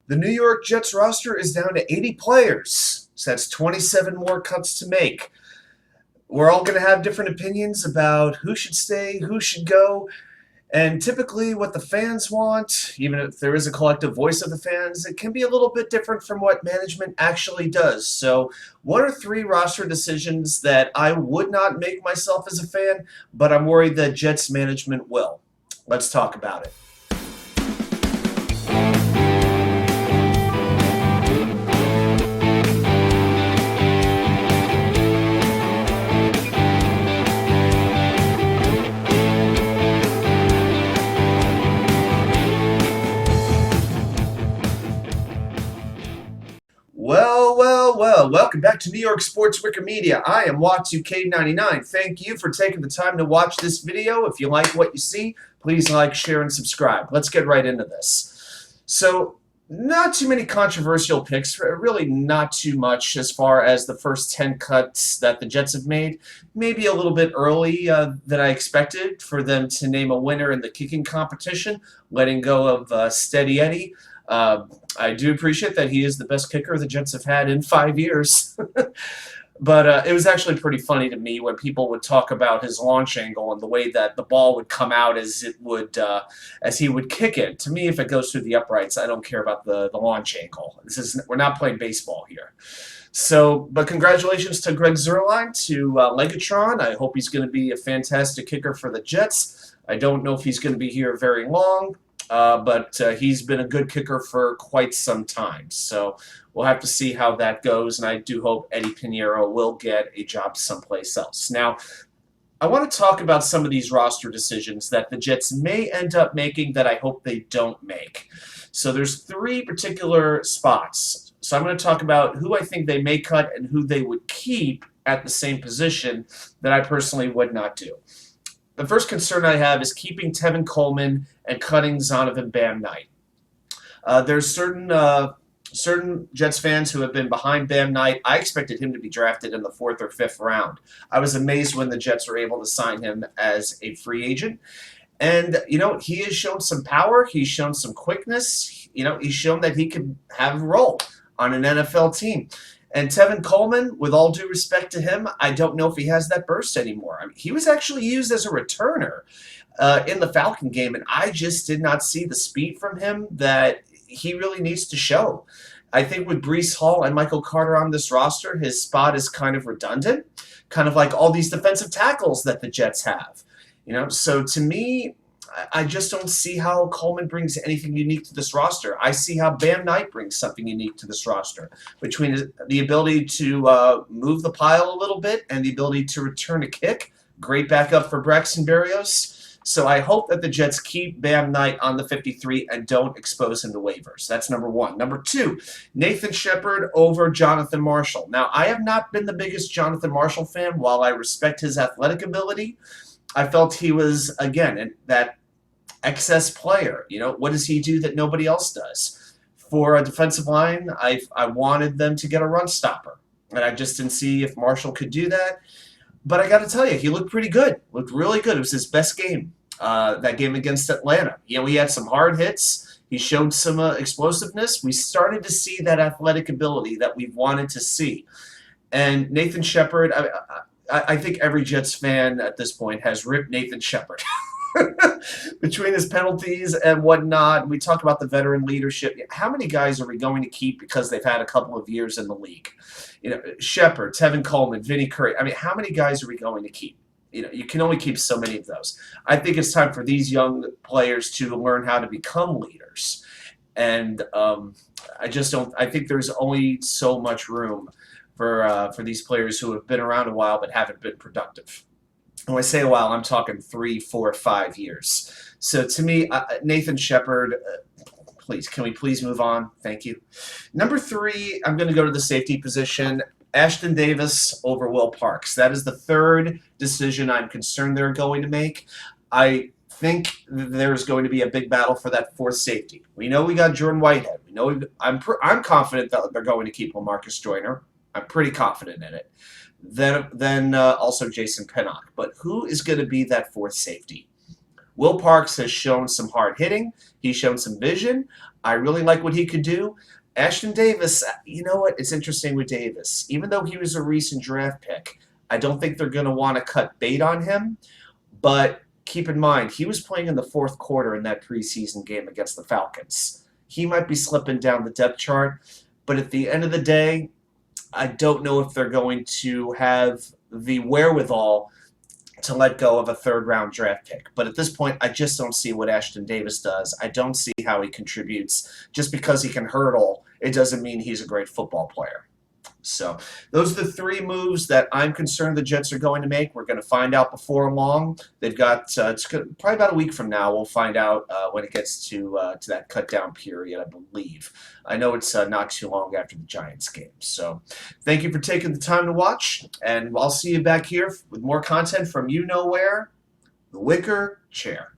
The New York Jets roster is down to 80 players, so that's 27 more cuts to make. We're all going to have different opinions about who should stay, who should go, and typically what the fans want, even if there is a collective voice of the fans, it can be a little bit different from what management actually does. So what are three roster decisions that I would not make myself as a fan, but I'm worried that Jets management will? Let's talk about it. Well, welcome back to New York Sports Wicker Media. I am Watts2K99. Thank you for taking the time to watch this video. If you like what you see, please like, share, and subscribe. Let's get right into this. So, not too many controversial picks, really not too much as far as the first 10 cuts that the Jets have made. Maybe a little bit early than I expected for them to name a winner in the kicking competition, letting go of Steady Eddie. I do appreciate that he is the best kicker the Jets have had in 5 years. But it was actually pretty funny to me when people would talk about his launch angle and the way that the ball would come out as he would kick it. To me, if it goes through the uprights, I don't care about the launch angle. We're not playing baseball here. So, but congratulations to Greg Zuerlein, to Legatron. I hope he's going to be a fantastic kicker for the Jets. I don't know if he's going to be here very long. But he's been a good kicker for quite some time. So we'll have to see how that goes, and I do hope Eddie Pinheiro will get a job someplace else. Now, I want to talk about some of these roster decisions that the Jets may end up making that I hope they don't make. So there's three particular spots. So I'm going to talk about who I think they may cut and who they would keep at the same position that I personally would not do. The first concern I have is keeping Tevin Coleman and cutting Zonovan Bam Knight. There's certain Jets fans who have been behind Bam Knight. I expected him to be drafted in the 4th or 5th round. I was amazed when the Jets were able to sign him as a free agent. And, you know, he has shown some power. He's shown some quickness. You know, he's shown that he can have a role on an NFL team. And Tevin Coleman, with all due respect to him, I don't know if he has that burst anymore. I mean, he was actually used as a returner in the Falcon game, and I just did not see the speed from him that he really needs to show. I think with Breece Hall and Michael Carter on this roster, his spot is kind of redundant, kind of like all these defensive tackles that the Jets have. You know, so to me, I just don't see how Coleman brings anything unique to this roster. I see how Bam Knight brings something unique to this roster, between the ability to move the pile a little bit and the ability to return a kick. Great backup for Braxton Berrios. So I hope that the Jets keep Bam Knight on the 53 and don't expose him to waivers. That's number one. Number two, Nathan Shepard over Jonathan Marshall. Now, I have not been the biggest Jonathan Marshall fan. While I respect his athletic ability, I felt he was, again, that excess player. You know, what does he do that nobody else does? For a defensive line, I wanted them to get a run stopper, and I just didn't see if Marshall could do that. But I got to tell you, he looked pretty good. Looked really good. It was his best game, that game against Atlanta. You know, he had some hard hits. He showed some explosiveness. We started to see that athletic ability that we've wanted to see. And Nathan Shepard, I think every Jets fan at this point has ripped Nathan Shepard. Between his penalties and whatnot. We talk about the veteran leadership. How many guys are we going to keep because they've had a couple of years in the league? You know, Shepard, Tevin Coleman, Vinny Curry. I mean, how many guys are we going to keep? You know, you can only keep so many of those. I think it's time for these young players to learn how to become leaders. And I just don't. I think there's only so much room for these players who have been around a while but haven't been productive. When I say a while, I'm talking 3, 4, 5 years. So to me, Nathan Shepard, please, can we please move on? Thank you. Number 3, I'm going to go to the safety position. Ashton Davis over Will Parks. That is the third decision I'm concerned they're going to make. I think there's going to be a big battle for that fourth safety. We know we got Jordan Whitehead. We know I'm confident that they're going to keep LaMarcus Joyner. I'm pretty confident in it. Then also Jason Pinnock. But who is going to be that fourth safety? Will Parks has shown some hard hitting. He's shown some vision. I really like what he could do. Ashton Davis, you know what? It's interesting with Davis. Even though he was a recent draft pick, I don't think they're going to want to cut bait on him. But keep in mind, he was playing in the fourth quarter in that preseason game against the Falcons. He might be slipping down the depth chart. But at the end of the day, I don't know if they're going to have the wherewithal to let go of a third-round draft pick. But at this point, I just don't see what Ashton Davis does. I don't see how he contributes. Just because he can hurdle, it doesn't mean he's a great football player. So those are the three moves that I'm concerned the Jets are going to make. We're going to find out before long. They've got it's probably about a week from now. We'll find out when it gets to that cut down period, I believe. I know it's not too long after the Giants game. So thank you for taking the time to watch, and I'll see you back here with more content from you know where, the Wicker Chair.